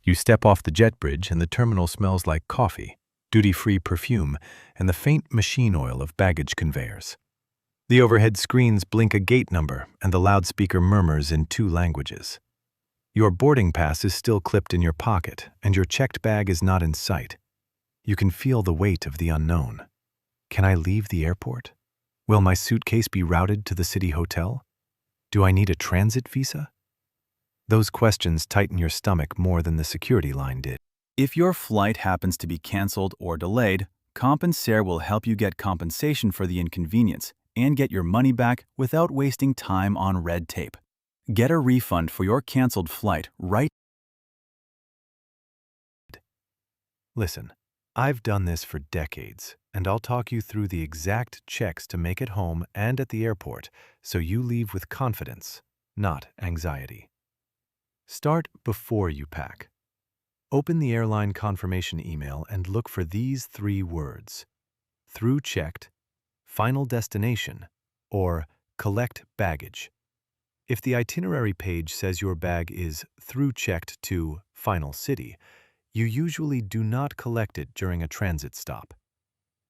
You step off the jet bridge and the terminal smells like coffee, duty-free perfume, and the faint machine oil of baggage conveyors. The overhead screens blink a gate number and the loudspeaker murmurs in 2 languages. Your boarding pass is still clipped in your pocket and your checked bag is not in sight. You can feel the weight of the unknown. Can I leave the airport? Will my suitcase be routed to the city hotel? Do I need a transit visa? Those questions tighten your stomach more than the security line did. If your flight happens to be canceled or delayed, Compensair will help you get compensation for the inconvenience and get your money back without wasting time on red tape. Get a refund for your canceled flight right. Listen, I've done this for decades, and I'll talk you through the exact checks to make it home and at the airport so you leave with confidence, not anxiety. Start before you pack. Open the airline confirmation email and look for these 3 words: through checked, final destination, or collect baggage. If the itinerary page says your bag is through checked to final city, you usually do not collect it during a transit stop.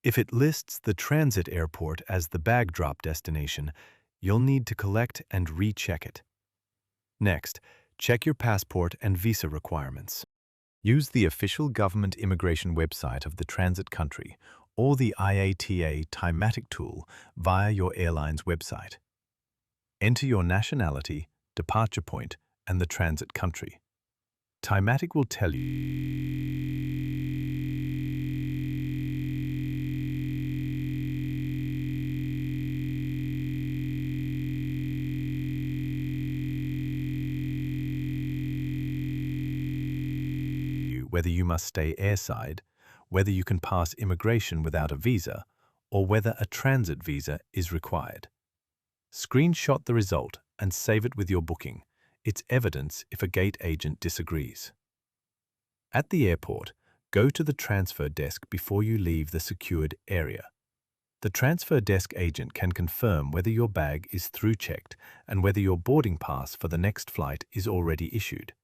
If it lists the transit airport as the bag drop destination, you'll need to collect and recheck it. Next, check your passport and visa requirements. Use the official government immigration website of the transit country or the IATA Timatic tool via your airline's website. Enter your nationality, departure point, and the transit country. Timatic will tell you whether you must stay airside, whether you can pass immigration without a visa, or whether a transit visa is required. Screenshot the result and save it with your booking. It's evidence if a gate agent disagrees. At the airport, go to the transfer desk before you leave the secured area. The transfer desk agent can confirm whether your bag is through checked and whether your boarding pass for the next flight is already issued.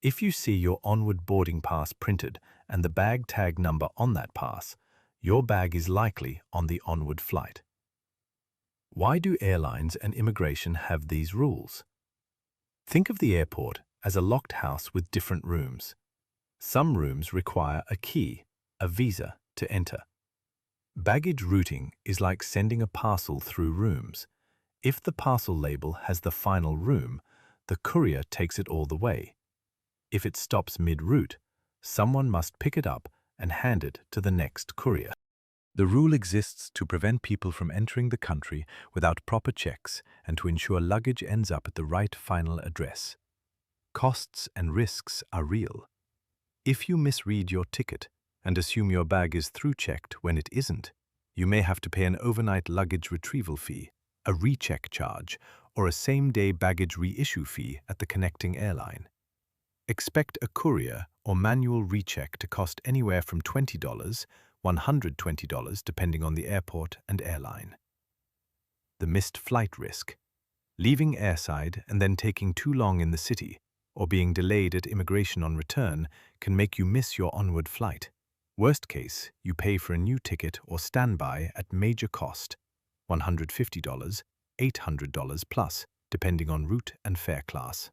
If you see your onward boarding pass printed and the bag tag number on that pass, your bag is likely on the onward flight. Why do airlines and immigration have these rules? Think of the airport as a locked house with different rooms. Some rooms require a key, a visa, to enter. Baggage routing is like sending a parcel through rooms. If the parcel label has the final room, the courier takes it all the way. If it stops mid-route, someone must pick it up and hand it to the next courier. The rule exists to prevent people from entering the country without proper checks and to ensure luggage ends up at the right final address. Costs and risks are real. If you misread your ticket and assume your bag is through checked when it isn't, you may have to pay an overnight luggage retrieval fee, a recheck charge, or a same-day baggage reissue fee at the connecting airline. Expect a courier or manual recheck to cost anywhere from $20, $120 depending on the airport and airline. The missed flight risk. Leaving airside and then taking too long in the city, or being delayed at immigration on return, can make you miss your onward flight. Worst case, you pay for a new ticket or standby at major cost, $150, $800 plus, depending on route and fare class.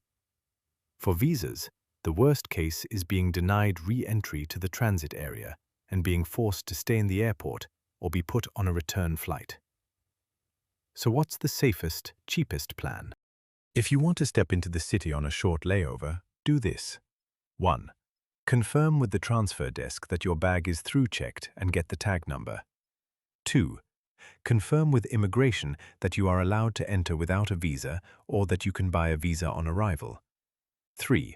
For visas, the worst case is being denied re-entry to the transit area and being forced to stay in the airport or be put on a return flight. So what's the safest, cheapest plan? If you want to step into the city on a short layover, do this. 1. Confirm with the transfer desk that your bag is through checked and get the tag number. 2. Confirm with immigration that you are allowed to enter without a visa or that you can buy a visa on arrival. 3.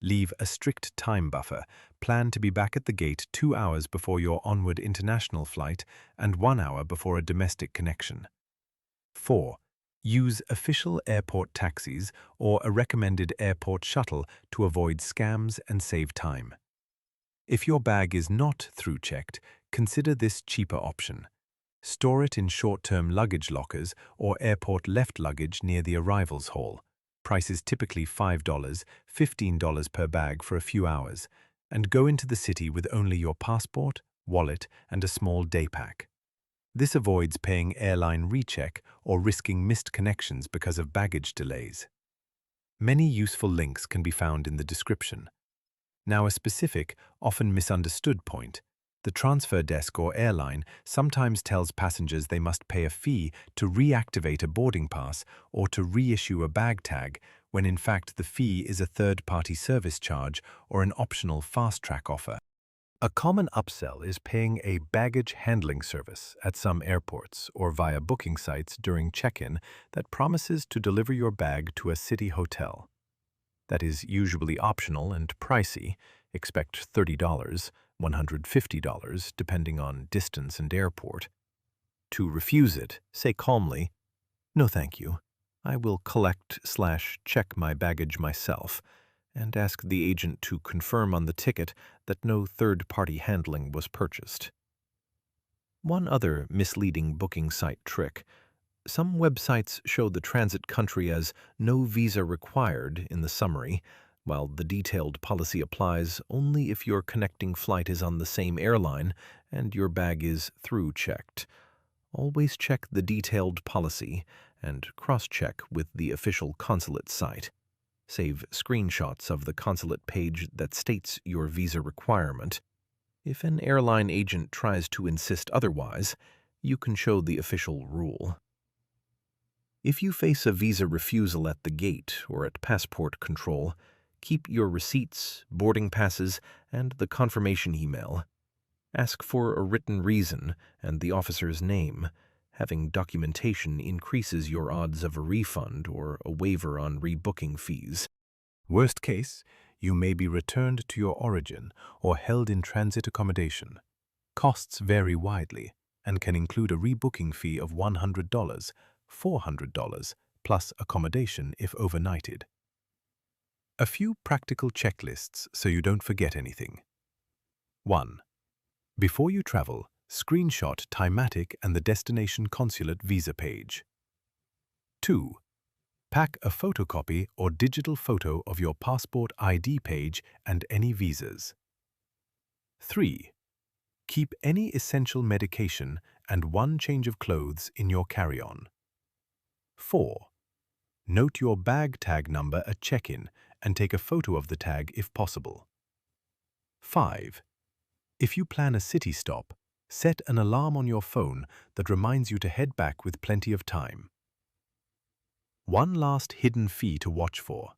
Leave a strict time buffer. Plan to be back at the gate 2 hours before your onward international flight and 1 hour before a domestic connection. 4. Use official airport taxis or a recommended airport shuttle to avoid scams and save time. If your bag is not through checked, consider this cheaper option. Store it in short-term luggage lockers or airport left luggage near the arrivals hall. Price is typically $5, $15 per bag for a few hours, and go into the city with only your passport, wallet, and a small day pack. This avoids paying airline recheck or risking missed connections because of baggage delays. Many useful links can be found in the description. Now, a specific, often misunderstood point. The transfer desk or airline sometimes tells passengers they must pay a fee to reactivate a boarding pass or to reissue a bag tag, when in fact the fee is a third-party service charge or an optional fast-track offer. A common upsell is paying a baggage handling service at some airports or via booking sites during check-in that promises to deliver your bag to a city hotel. That is usually optional and pricey. Expect $30, $150, depending on distance and airport. To refuse it, say calmly, "No thank you. I will collect/check my baggage myself," and ask the agent to confirm on the ticket that no third-party handling was purchased. One other misleading booking site trick. Some websites show the transit country as "no visa required" in the summary, while the detailed policy applies only if your connecting flight is on the same airline and your bag is through-checked. Always check the detailed policy and cross-check with the official consulate site. Save screenshots of the consulate page that states your visa requirement. If an airline agent tries to insist otherwise, you can show the official rule. If you face a visa refusal at the gate or at passport control, keep your receipts, boarding passes, and the confirmation email. Ask for a written reason and the officer's name. Having documentation increases your odds of a refund or a waiver on rebooking fees. Worst case, you may be returned to your origin or held in transit accommodation. Costs vary widely and can include a rebooking fee of $100, $400, plus accommodation if overnighted. A few practical checklists so you don't forget anything. 1. Before you travel, screenshot Timatic and the destination consulate visa page. 2. Pack a photocopy or digital photo of your passport ID page and any visas. 3. Keep any essential medication and one change of clothes in your carry-on. 4. Note your bag tag number at check-in and take a photo of the tag if possible. 5. If you plan a city stop, set an alarm on your phone that reminds you to head back with plenty of time. One last hidden fee to watch for.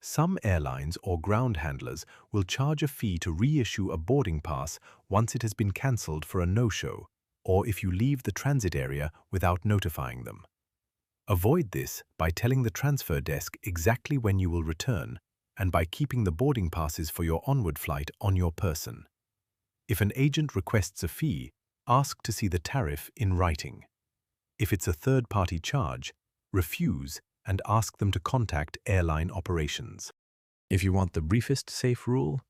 Some airlines or ground handlers will charge a fee to reissue a boarding pass once it has been cancelled for a no-show, or if you leave the transit area without notifying them. Avoid this by telling the transfer desk exactly when you will return and by keeping the boarding passes for your onward flight on your person. If an agent requests a fee, ask to see the tariff in writing. If it's a third-party charge, refuse and ask them to contact airline operations. If you want the briefest safe rule,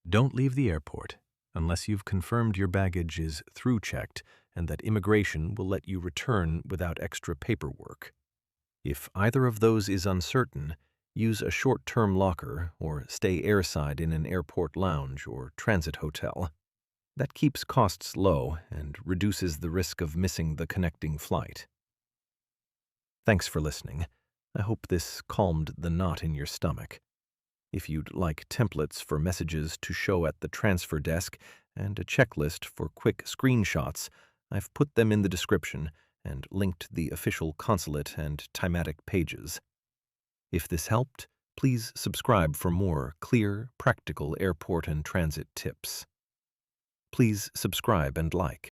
don't leave the airport unless you've confirmed your baggage is through-checked and that immigration will let you return without extra paperwork. If either of those is uncertain, use a short-term locker or stay airside in an airport lounge or transit hotel. That keeps costs low and reduces the risk of missing the connecting flight. Thanks for listening. I hope this calmed the knot in your stomach. If you'd like templates for messages to show at the transfer desk and a checklist for quick screenshots, I've put them in the description and linked the official consulate and Timatic pages. If this helped, please subscribe for more clear, practical airport and transit tips. Please subscribe and like.